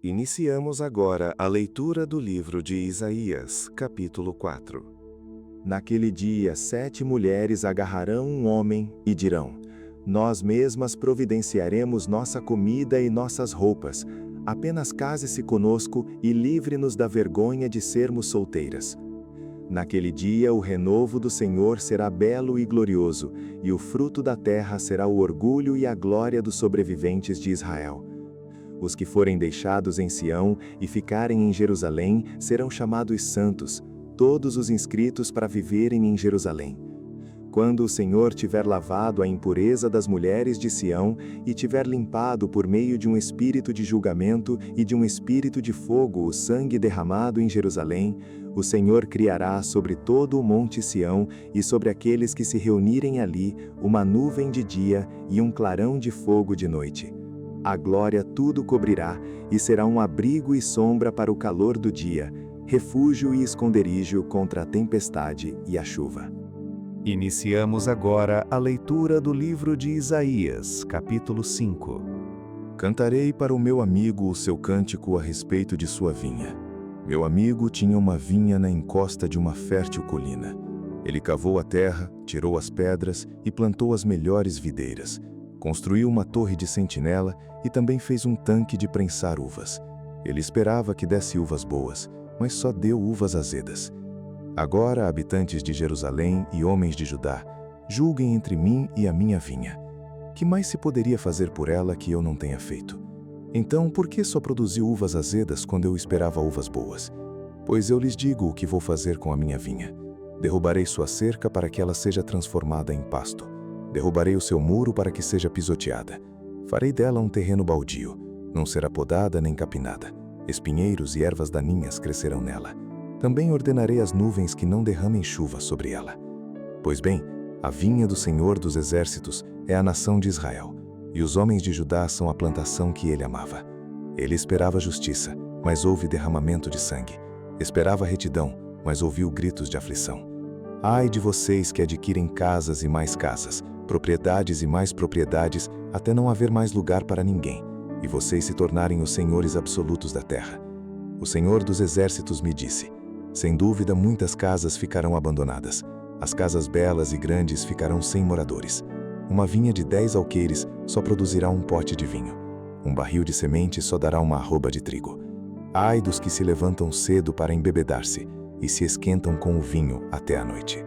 Iniciamos agora a leitura do livro de Isaías, capítulo 4. Naquele dia 7 mulheres agarrarão um homem e dirão: Nós mesmas providenciaremos nossa comida e nossas roupas. Apenas case-se conosco e livre-nos da vergonha de sermos solteiras. Naquele dia o renovo do Senhor será belo e glorioso, e o fruto da terra será o orgulho e a glória dos sobreviventes de Israel. Os que forem deixados em Sião e ficarem em Jerusalém serão chamados santos, todos os inscritos para viverem em Jerusalém. Quando o Senhor tiver lavado a impureza das mulheres de Sião e tiver limpado por meio de um espírito de julgamento e de um espírito de fogo o sangue derramado em Jerusalém, o Senhor criará sobre todo o monte Sião e sobre aqueles que se reunirem ali uma nuvem de dia e um clarão de fogo de noite. A glória tudo cobrirá, e será um abrigo e sombra para o calor do dia, refúgio e esconderijo contra a tempestade e a chuva. Iniciamos agora a leitura do livro de Isaías, capítulo 5. Cantarei para o meu amigo o seu cântico a respeito de sua vinha. Meu amigo tinha uma vinha na encosta de uma fértil colina. Ele cavou a terra, tirou as pedras e plantou as melhores videiras. Construiu uma torre de sentinela e também fez um tanque de prensar uvas. Ele esperava que desse uvas boas, mas só deu uvas azedas. Agora, habitantes de Jerusalém e homens de Judá, julguem entre mim e a minha vinha. Que mais se poderia fazer por ela que eu não tenha feito? Então, por que só produziu uvas azedas quando eu esperava uvas boas? Pois eu lhes digo o que vou fazer com a minha vinha. Derrubarei sua cerca para que ela seja transformada em pasto. Derrubarei o seu muro para que seja pisoteada. Farei dela um terreno baldio. Não será podada nem capinada. Espinheiros e ervas daninhas crescerão nela. Também ordenarei às nuvens que não derramem chuva sobre ela. Pois bem, a vinha do Senhor dos Exércitos é a nação de Israel, e os homens de Judá são a plantação que ele amava. Ele esperava justiça, mas houve derramamento de sangue. Esperava retidão, mas ouviu gritos de aflição. Ai de vocês que adquirem casas e mais casas, propriedades e mais propriedades, até não haver mais lugar para ninguém, e vocês se tornarem os senhores absolutos da terra. O Senhor dos Exércitos me disse: sem dúvida muitas casas ficarão abandonadas. As casas belas e grandes ficarão sem moradores. Uma vinha de 10 alqueires só produzirá um pote de vinho. Um barril de semente só dará uma arroba de trigo. Ai dos que se levantam cedo para embebedar-se e se esquentam com o vinho até a noite.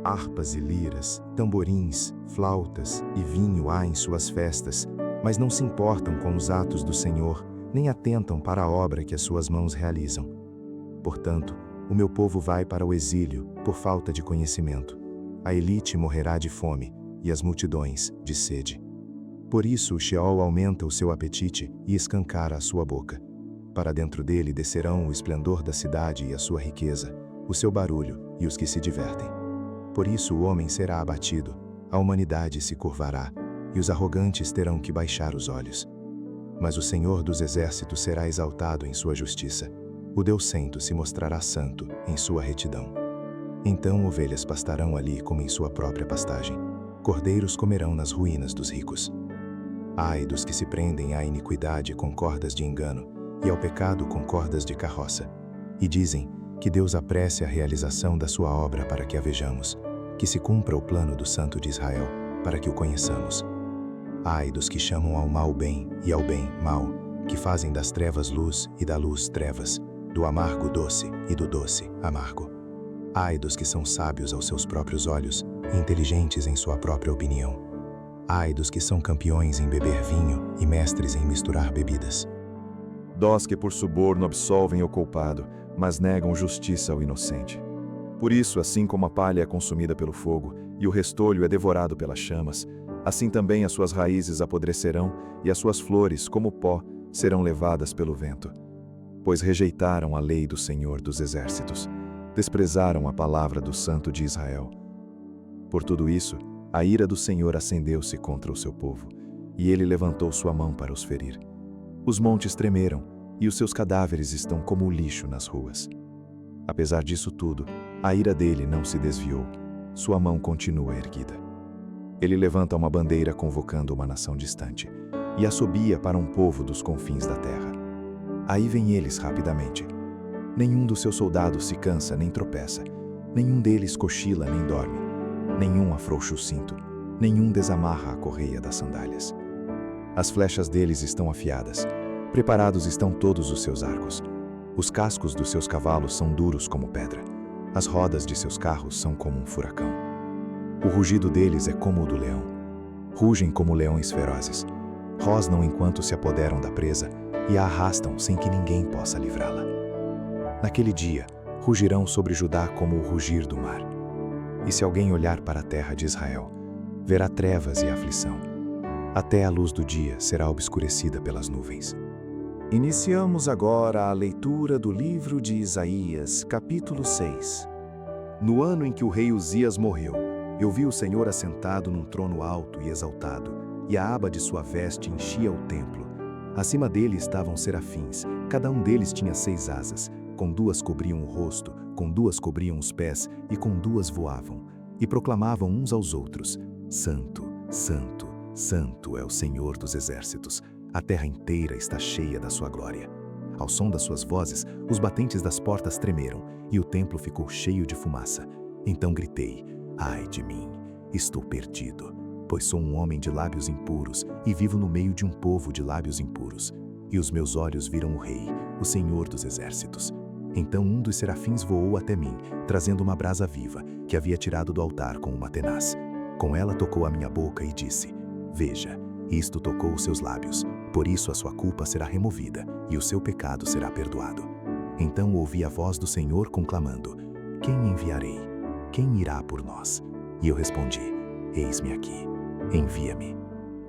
Harpas e liras, tamborins, flautas e vinho há em suas festas, mas não se importam com os atos do Senhor, nem atentam para a obra que as suas mãos realizam. Portanto, o meu povo vai para o exílio por falta de conhecimento. A elite morrerá de fome e as multidões de sede. Por isso o Sheol aumenta o seu apetite e escancara a sua boca. Para dentro dele descerão o esplendor da cidade e a sua riqueza, o seu barulho e os que se divertem. Por isso o homem será abatido, a humanidade se curvará, e os arrogantes terão que baixar os olhos. Mas o Senhor dos Exércitos será exaltado em sua justiça. O Deus Santo se mostrará santo em sua retidão. Então ovelhas pastarão ali como em sua própria pastagem. Cordeiros comerão nas ruínas dos ricos. Ai dos que se prendem à iniquidade com cordas de engano, e ao pecado com cordas de carroça. E dizem: que Deus apresse a realização da sua obra para que a vejamos, que se cumpra o plano do Santo de Israel, para que o conheçamos. Ai dos que chamam ao mal bem e ao bem mal, que fazem das trevas luz e da luz trevas, do amargo doce e do doce amargo. Ai dos que são sábios aos seus próprios olhos e inteligentes em sua própria opinião. Ai dos que são campeões em beber vinho e mestres em misturar bebidas. Dós que por suborno absolvem o culpado, mas negam justiça ao inocente. Por isso, assim como a palha é consumida pelo fogo e o restolho é devorado pelas chamas, assim também as suas raízes apodrecerão e as suas flores, como pó, serão levadas pelo vento. Pois rejeitaram a lei do Senhor dos Exércitos, desprezaram a palavra do Santo de Israel. Por tudo isso, a ira do Senhor acendeu-se contra o seu povo, e ele levantou sua mão para os ferir. Os montes tremeram, e os seus cadáveres estão como lixo nas ruas. Apesar disso tudo, a ira dele não se desviou, sua mão continua erguida. Ele levanta uma bandeira convocando uma nação distante, e assobia para um povo dos confins da terra. Aí vêm eles rapidamente. Nenhum dos seus soldados se cansa nem tropeça. Nenhum deles cochila nem dorme. Nenhum afrouxa o cinto. Nenhum desamarra a correia das sandálias. As flechas deles estão afiadas. Preparados estão todos os seus arcos. Os cascos dos seus cavalos são duros como pedra. As rodas de seus carros são como um furacão. O rugido deles é como o do leão. Rugem como leões ferozes. Rosnam enquanto se apoderam da presa e a arrastam sem que ninguém possa livrá-la. Naquele dia, rugirão sobre Judá como o rugir do mar. E se alguém olhar para a terra de Israel, verá trevas e aflição. Até a luz do dia será obscurecida pelas nuvens. Iniciamos agora a leitura do livro de Isaías, capítulo 6. No ano em que o rei Uzias morreu, eu vi o Senhor assentado num trono alto e exaltado, e a aba de sua veste enchia o templo. Acima dele estavam serafins, cada um deles tinha 6 asas, com 2 cobriam o rosto, com 2 cobriam os pés, e com 2 voavam, e proclamavam uns aos outros: Santo, Santo, Santo é o Senhor dos exércitos. A terra inteira está cheia da sua glória. Ao som das suas vozes, os batentes das portas tremeram, e o templo ficou cheio de fumaça. Então gritei: Ai de mim, estou perdido, pois sou um homem de lábios impuros e vivo no meio de um povo de lábios impuros. E os meus olhos viram o Rei, o Senhor dos exércitos. Então um dos serafins voou até mim, trazendo uma brasa viva, que havia tirado do altar com uma tenaz. Com ela tocou a minha boca e disse: Veja, isto tocou os seus lábios, por isso a sua culpa será removida e o seu pecado será perdoado. Então ouvi a voz do Senhor conclamando: Quem enviarei? Quem irá por nós? E eu respondi: Eis-me aqui, envia-me.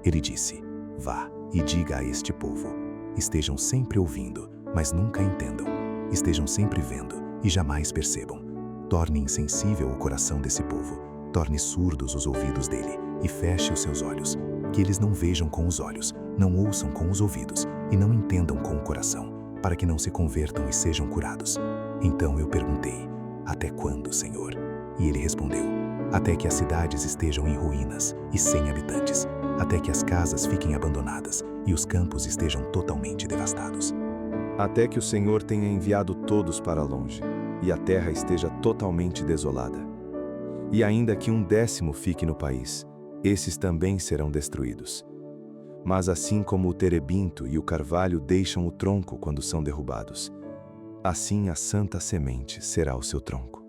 Ele disse: Vá e diga a este povo: Estejam sempre ouvindo, mas nunca entendam. Estejam sempre vendo e jamais percebam. Torne insensível o coração desse povo, torne surdos os ouvidos dele e feche os seus olhos, que eles não vejam com os olhos, não ouçam com os ouvidos e não entendam com o coração, para que não se convertam e sejam curados. Então eu perguntei: Até quando, Senhor? E ele respondeu: Até que as cidades estejam em ruínas e sem habitantes, até que as casas fiquem abandonadas e os campos estejam totalmente devastados. Até que o Senhor tenha enviado todos para longe, e a terra esteja totalmente desolada. E ainda que 1/10 fique no país, esses também serão destruídos. Mas assim como o terebinto e o carvalho deixam o tronco quando são derrubados, assim a santa semente será o seu tronco.